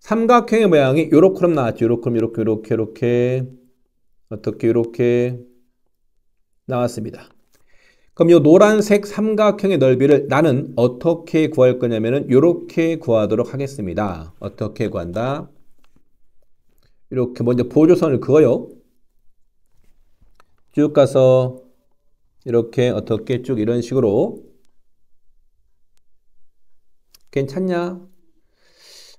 삼각형의 모양이 요렇게 나왔죠. 요렇게 어떻게 요렇게 나왔습니다. 그럼 요 노란색 삼각형의 넓이를 나는 어떻게 구할 거냐면은 요렇게 구하도록 하겠습니다. 어떻게 구한다? 이렇게 먼저 보조선을 그어요. 쭉 가서 이렇게 어떻게 쭉 이런 식으로 괜찮냐?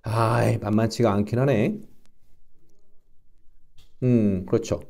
아이, 만만치가 않긴 하네. 그렇죠.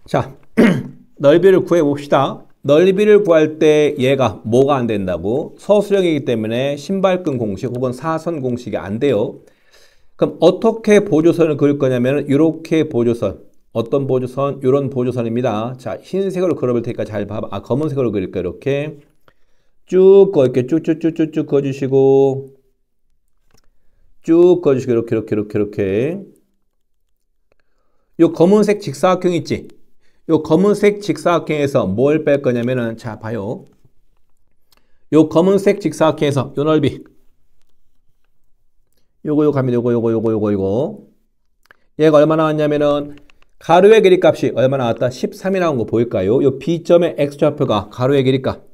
자, 넓이를 구해봅시다. 넓이를 구할 때 얘가 뭐가 안 된다고? 서술형이기 때문에 신발끈 공식 혹은 사선 공식이 안 돼요. 그럼 어떻게 보조선을 그릴 거냐면 이렇게 보조선. 어떤 보조선? 이런 보조선입니다. 자, 흰색으로 그려볼 테니까 잘 봐봐. 아, 검은색으로 그릴까요? 이렇게 쭉 이렇게 쭉쭉쭉쭉쭉 그어주시고 쭉 그어주시고 이렇게 요 검은색 직사각형 있지? 요 검은색 직사각형에서 뭘 뺄 거냐면은 자 봐요. 요 검은색 직사각형에서 요 넓이 요거 갑니다. 요거 얘가 얼마 나왔냐면은 가로의 길이 값이 얼마 나왔다? 13이 나온 거 보일까요? 요 B점의 X좌표가 가로의 길이 값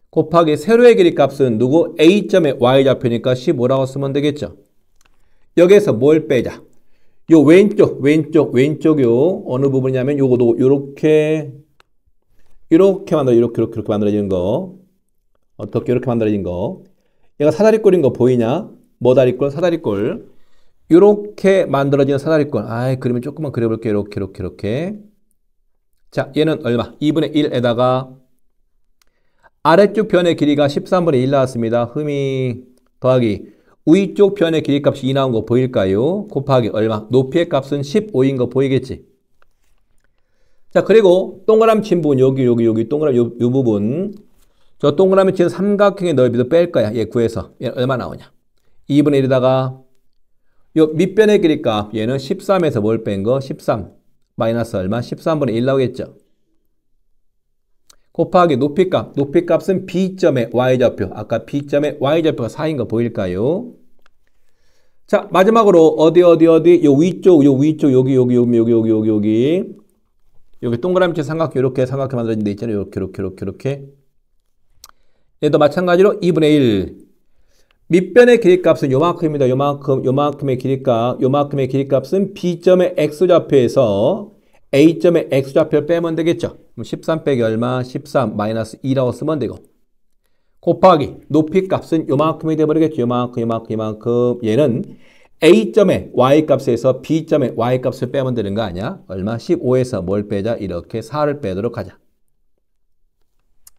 곱하기 세로의 길이 값은 누구? A점의 Y좌표니까 15라고 쓰면 되겠죠. 여기에서 뭘 빼자? 요 왼쪽 요 어느 부분이냐면 요거도 요렇게 만들어 이렇게 만들어지는 거. 어떻게 이렇게 만들어진 거. 얘가 사다리꼴인 거 보이냐? 뭐다리꼴? 사다리꼴. 요렇게 만들어지는 사다리꼴. 아이, 그림을 조금만 그려볼게요. 이렇게. 자, 얘는 얼마? 2분의 1에다가 아래쪽 변의 길이가 13분의 1 나왔습니다. 흠이 더하기 위쪽 변의 길이 값이 2 나온 거 보일까요? 곱하기 얼마? 높이의 값은 15인 거 보이겠지? 자, 그리고 동그라미 친 부분 여기 동그라미 요 부분 저 동그라미 친 삼각형의 넓이도 뺄 거야. 얘 구해서. 얘 얼마 나오냐? 2분의 1에다가 요 밑변의 길이 값 얘는 13에서 뭘 뺀 거? 13 마이너스 얼마? 13분의 1 나오겠죠? 곱하기 높이값은 B점의 Y좌표. 아까 B점의 Y좌표가 4인 거 보일까요? 자, 마지막으로 어디 요 위쪽 여기 동그라미째 삼각형 이렇게 삼각형 만들어진 데 있잖아요. 이렇게 얘도 마찬가지로 2분의 1 밑변의 길이값은 요만큼입니다. 요만큼의 길이값은 B점의 X좌표에서 A점의 X좌표를 빼면 되겠죠. 그럼 13 빼기 얼마? 13 마이너스 2라고 쓰면 되고 곱하기 높이값은 요만큼이 돼버리겠죠. 요만큼 얘는 A점의 Y값에서 B점의 Y값을 빼면 되는 거 아니야? 얼마? 15에서 뭘 빼자? 이렇게 4를 빼도록 하자.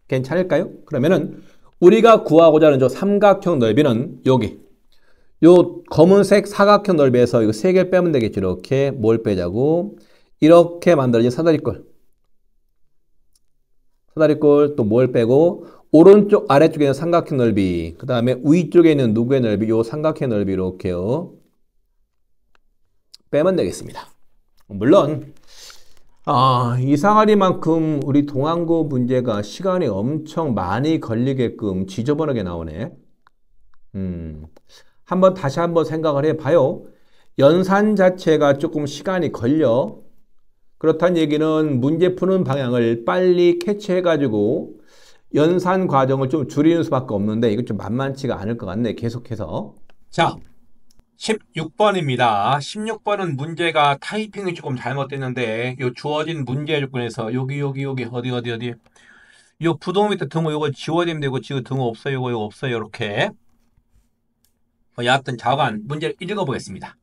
괜찮을까요? 그러면은 우리가 구하고자 하는 저 삼각형 넓이는 여기 요 검은색 사각형 넓이에서 이거 3개를 빼면 되겠죠. 이렇게 뭘 빼자고 이렇게 만들어진 사다리꼴 또 뭘 빼고 오른쪽 아래쪽에 있는 삼각형 넓이 그 다음에 위쪽에 있는 누구의 넓이? 요 삼각형 넓이 이렇게요 빼면 되겠습니다. 물론 이상하리만큼 우리 동항고 문제가 시간이 엄청 많이 걸리게끔 지저분하게 나오네. 다시 한번 생각을 해봐요. 연산 자체가 조금 시간이 걸려. 그렇다는 얘기는 문제 푸는 방향을 빨리 캐치해가지고 연산 과정을 좀 줄이는 수밖에 없는데 이거 좀 만만치가 않을 것 같네. 계속해서. 자, 16번입니다. 16번은 문제가 타이핑이 조금 잘못됐는데 요 주어진 문제 조건에서 여기 어디 요 부동 밑에 등호 요거 지워지면 되고 지금 등호 없어요. 요거 없어요. 이렇게 여하튼 자관 문제를 읽어보겠습니다.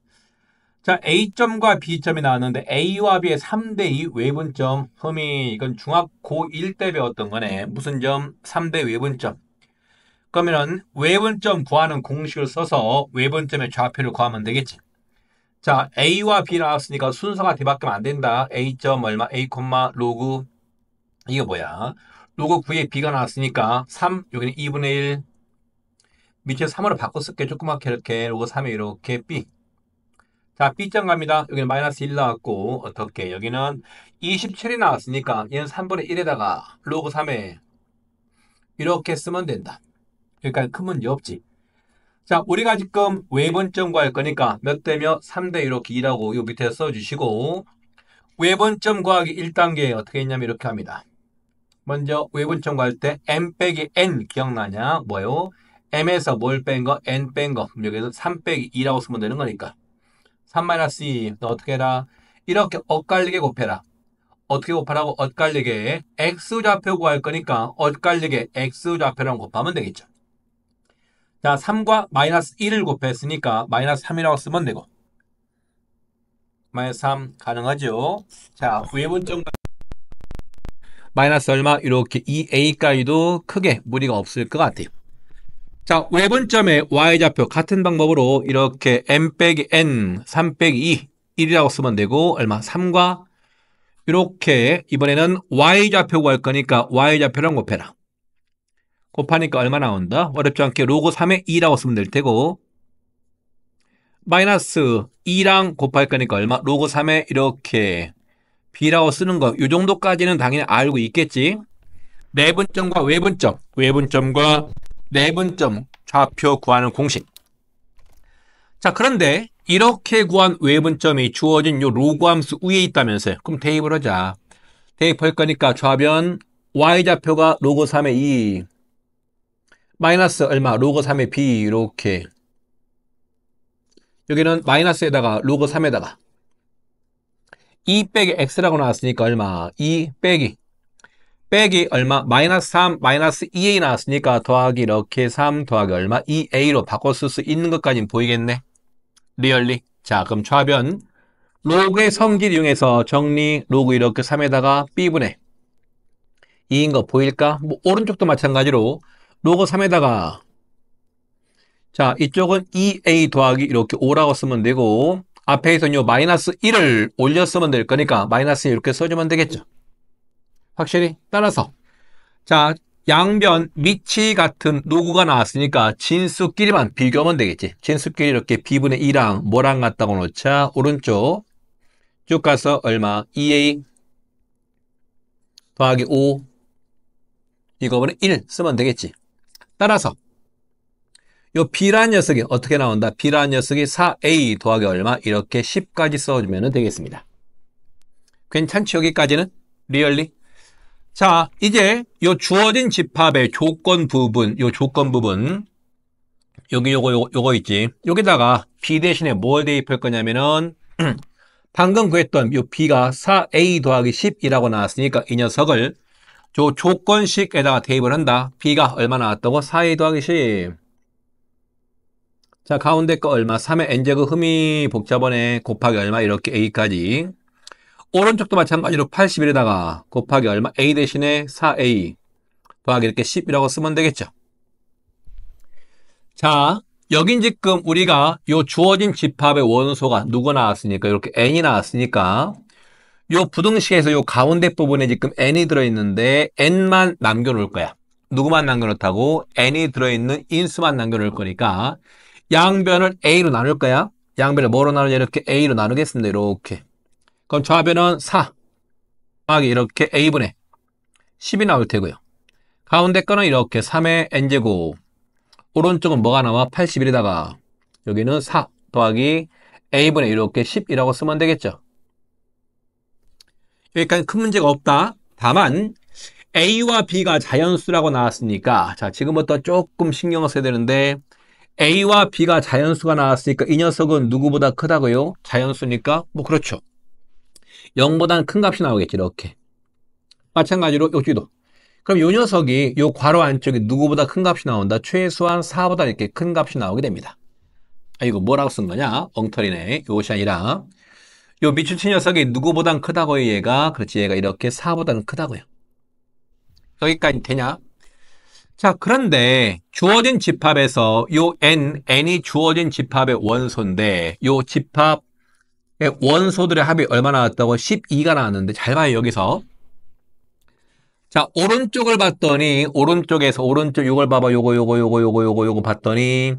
자, A점과 B점이 나왔는데 A와 B의 3대2 외분점 흠이 이건 중학 고1 때 배웠던 거네. 무슨 점? 3대 외분점. 그러면은 외분점 구하는 공식을 써서 외분점의 좌표를 구하면 되겠지. 자, A와 B 나왔으니까 순서가 뒤바뀌면 안 된다. A점 얼마? A, 로그 이게 뭐야? 로그 9에 B가 나왔으니까 3, 여기는 2분의 1 밑에 3으로 바꿔 쓸게. 조그맣게 이렇게 로그 3에 이렇게 B. 자, B점 갑니다. 여기는 마이너스 1 나왔고 어떻게? 여기는 27이 나왔으니까 얘는 3분의 1에다가 로그 3에 이렇게 쓰면 된다. 그러니까 큰 문제 없지. 자, 우리가 지금 외분점 구할 거니까 몇 대 몇? 3대 이렇게 2라고 요 밑에 써주시고 외분점 구하기 1단계 어떻게 했냐면 이렇게 합니다. 먼저 외분점 구할 때 m 빼기 n 기억나냐? 뭐요? m에서 뭘 뺀 거? n 뺀 거. 여기서 3 빼기 2라고 쓰면 되는 거니까 3-2 너 어떻게 해라? 이렇게 엇갈리게 곱해라. 어떻게 곱하라고? 엇갈리게 x좌표 구할 거니까 엇갈리게 x좌표랑 곱하면 되겠죠. 자, 3과 마이너스 1을 곱했으니까 마이너스 3이라고 쓰면 되고 마이너스 3 가능하죠? 자, 외분점 마이너스 얼마? 이렇게 2a까지도 크게 무리가 없을 것 같아요. 자, 외분점의 y좌표 같은 방법으로 이렇게 m 빼기 n, 3 빼기 2, 1이라고 쓰면 되고 얼마? 3과 이렇게 이번에는 y좌표 구할 거니까 y좌표랑 곱해라. 곱하니까 얼마 나온다? 어렵지 않게 로그 3의 2라고 쓰면 될 테고 마이너스 2랑 곱할 거니까 얼마? 로그 3의 이렇게 b라고 쓰는 거 이 정도까지는 당연히 알고 있겠지. 내분점과 외분점, 외분점과 내분점 좌표 구하는 공식. 자, 그런데 이렇게 구한 외분점이 주어진 요 로그 함수 위에 있다면서요. 그럼 대입을 하자. 대입할 거니까 좌변 y좌표가 로그 3의 2 마이너스 얼마? 로그 3의 b 이렇게 여기는 마이너스에다가 로그 3에다가 2 빼기 x라고 나왔으니까 얼마? 2 빼기 얼마? 마이너스 3 마이너스 2a 나왔으니까 더하기 이렇게 3 더하기 얼마? 2a로 바꿔 쓸 수 있는 것까지는 보이겠네. 리얼리. 자, 그럼 좌변 로그의 성질 이용해서 정리 로그 이렇게 3에다가 b분의 2인 거 보일까? 뭐 오른쪽도 마찬가지로 로그 3에다가 자, 이쪽은 2a 더하기 이렇게 5라고 쓰면 되고 앞에 있던 요 마이너스 1을 올려 쓰면 될 거니까 마이너스 이렇게 써주면 되겠죠. 확실히? 따라서 자, 양변 밑이 같은 로그가 나왔으니까 진수끼리만 비교하면 되겠지. 진수끼리 이렇게 b분의 2랑 뭐랑 같다고 놓자. 오른쪽 쭉 가서 얼마? 2a 더하기 5 이거분의 1 쓰면 되겠지. 따라서 요 b라는 녀석이 어떻게 나온다? b라는 녀석이 4a 더하기 얼마? 이렇게 10까지 써주면 되겠습니다. 괜찮지? 여기까지는? 리얼리? 자, 이제 요 주어진 집합의 조건 부분, 요 조건 부분 여기 요거 있지. 여기다가 b 대신에 뭘 대입할 거냐면은 방금 구했던 요 b가 4a 더하기 10이라고 나왔으니까 이 녀석을 저 조건식에다가 대입을 한다. b가 얼마 나왔다고? 4a 더하기 10. 자, 가운데 거 얼마? 3의 n제곱 흠이 복잡원에 곱하기 얼마? 이렇게 a까지. 오른쪽도 마찬가지로 81에다가 곱하기 얼마? a 대신에 4a 더하기 이렇게 10이라고 쓰면 되겠죠. 자, 여긴 지금 우리가 요 주어진 집합의 원소가 누구 나왔으니까 이렇게 n이 나왔으니까 요 부등식에서 요 가운데 부분에 지금 n이 들어있는데 n만 남겨놓을 거야. 누구만 남겨놓다고? n이 들어있는 인수만 남겨놓을 거니까 양변을 a로 나눌 거야. 양변을 뭐로 나누냐? 이렇게 a로 나누겠습니다. 이렇게. 그럼 좌변은 4 더하기 이렇게 a분의 10이 나올 테고요. 가운데 거는 이렇게 3의 n제곱. 오른쪽은 뭐가 나와? 81에다가 여기는 4 더하기 a분의 이렇게 10이라고 쓰면 되겠죠. 여기까지 큰 문제가 없다. 다만 a와 b가 자연수라고 나왔으니까 자, 지금부터 조금 신경을 써야 되는데 a와 b가 자연수가 나왔으니까 이 녀석은 누구보다 크다고요? 자연수니까 뭐 그렇죠. 0보다는 큰 값이 나오겠지. 이렇게 마찬가지로 여기도 그럼 이 녀석이 요 괄호 안쪽에 누구보다 큰 값이 나온다. 최소한 4보다 이렇게 큰 값이 나오게 됩니다. 아, 이거 뭐라고 쓴 거냐? 엉터리네. 요것이 아니라 요 밑줄친 녀석이 누구보단 크다고요. 얘가 그렇지. 얘가 이렇게 4보다는 크다고요. 여기까지 되냐? 자, 그런데 주어진 집합에서 요 n이 주어진 집합의 원소인데 요 집합의 원소들의 합이 얼마 나왔다고? 12가 나왔는데 잘 봐요. 여기서 자, 오른쪽을 봤더니 오른쪽에서 오른쪽 요걸 봐봐. 요거 봤더니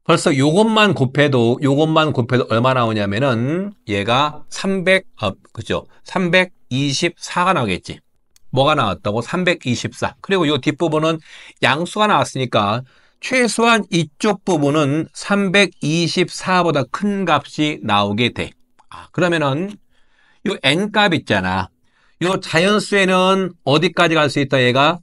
벌써 요것만 곱해도 얼마 나오냐면은 얘가 300 324가 나오겠지. 뭐가 나왔다고? 324. 그리고 요 뒷부분은 양수가 나왔으니까 최소한 이쪽 부분은 324보다 큰 값이 나오게 돼. 아, 그러면은 요 n 값 있잖아. 요 자연수에는 어디까지 갈 수 있다, 얘가?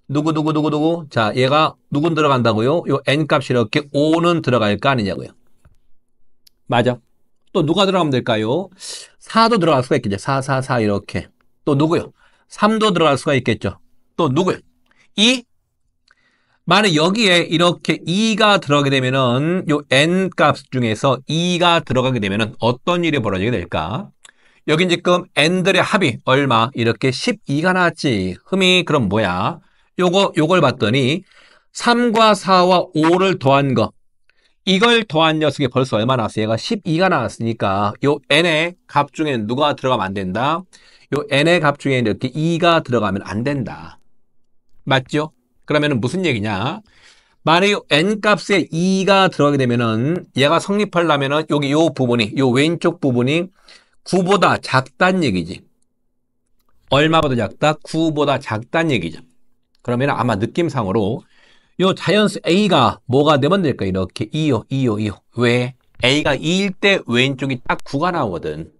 누구? 자, 얘가 누군 들어간다고요? 요 n 값이 이렇게 5는 들어갈까 아니냐고요. 맞아. 또 누가 들어가면 될까요? 4도 들어갈 수가 있겠죠. 4 이렇게. 또 누구요? 3도 들어갈 수가 있겠죠. 또 누구요? 2? 만약 여기에 이렇게 2가 들어가게 되면은 요 n 값 중에서 2가 들어가게 되면은 어떤 일이 벌어지게 될까? 여긴 지금 n들의 합이 얼마? 이렇게 12가 나왔지. 흠이 그럼 뭐야? 요걸 봤더니 3과 4와 5를 더한 거. 이걸 더한 녀석이 벌써 얼마 나왔어? 얘가 12가 나왔으니까 요 n의 값 중에 누가 들어가면 안 된다? 요 n의 값 중에 이렇게 2가 들어가면 안 된다. 맞죠? 그러면은 무슨 얘기냐? 만약에 n 값에 2가 들어가게 되면은 얘가 성립하려면은 여기 요 부분이 요 왼쪽 부분이 9보다 작다는 얘기지. 얼마보다 작다? 9보다 작다는 얘기죠. 그러면 아마 느낌상으로 요 자연수 A가 뭐가 되면 될까? 이렇게 2요, 2요, 2요. 왜? A가 2일 때 왼쪽이 딱 9가 나오거든.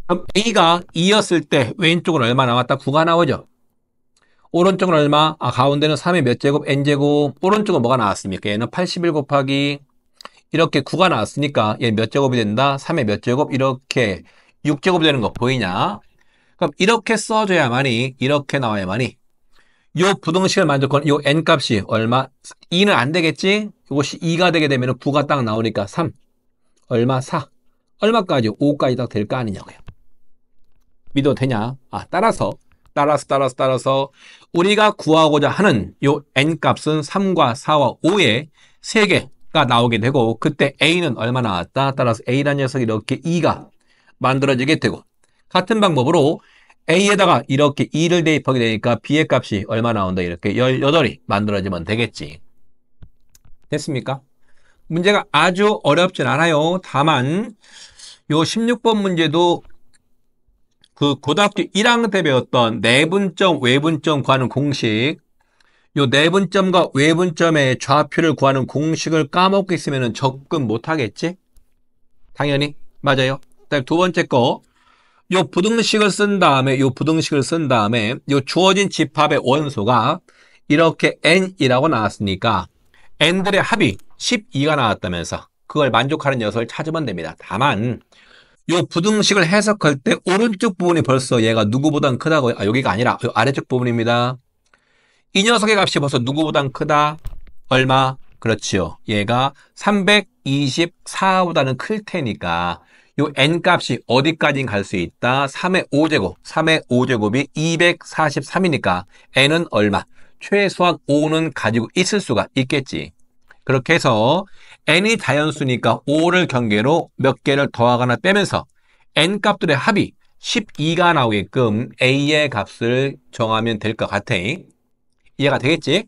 그럼 A가 2였을 때 왼쪽은 얼마 나왔다? 9가 나오죠. 오른쪽은 얼마? 가운데는 3의 몇 제곱? n제곱. 오른쪽은 뭐가 나왔습니까? 얘는 81 곱하기 이렇게 9가 나왔으니까 얘 몇 제곱이 된다? 3의 몇 제곱? 이렇게 6제곱이 되는 거 보이냐? 그럼 이렇게 써줘야만이 이렇게 나와야만이 요 부등식을 만족하는 요 n값이 얼마? 2는 안 되겠지? 이것이 2가 되게 되면 9가 딱 나오니까 3 얼마? 4 얼마까지? 5까지 딱 될 거 아니냐고요. 믿어도 되냐? 따라서 우리가 구하고자 하는 요 n값은 3과 4와 5의 3개가 나오게 되고 그때 a는 얼마 나왔다? 따라서 a라는 녀석이 이렇게 2가 만들어지게 되고 같은 방법으로 A에다가 이렇게 2를 대입하게 되니까 B의 값이 얼마 나온다? 이렇게 18이 만들어지면 되겠지. 됐습니까? 문제가 아주 어렵진 않아요. 다만 요 16번 문제도 그 고등학교 1학년 때 배웠던 내분점, 외분점 구하는 공식 요 내분점과 외분점의 좌표를 구하는 공식을 까먹고 있으면 접근 못하겠지? 당연히 맞아요. 두 번째 거 요 부등식을 쓴 다음에 요 주어진 집합의 원소가 이렇게 n이라고 나왔으니까 n들의 합이 12가 나왔다면서 그걸 만족하는 녀석을 찾으면 됩니다. 다만 요 부등식을 해석할 때 오른쪽 부분이 벌써 얘가 누구보단 크다고 여기가 아니라 요 아래쪽 부분입니다. 이 녀석의 값이 벌써 누구보단 크다. 얼마? 그렇지요. 얘가 324보다는 클 테니까 요 n값이 어디까지 갈 수 있다? 3의 5제곱. 3의 5제곱이 243이니까 n은 얼마? 최소한 5는 가지고 있을 수가 있겠지. 그렇게 해서 n이 자연수니까 5를 경계로 몇 개를 더하거나 빼면서 n값들의 합이 12가 나오게끔 a의 값을 정하면 될 것 같아. 이해가 되겠지?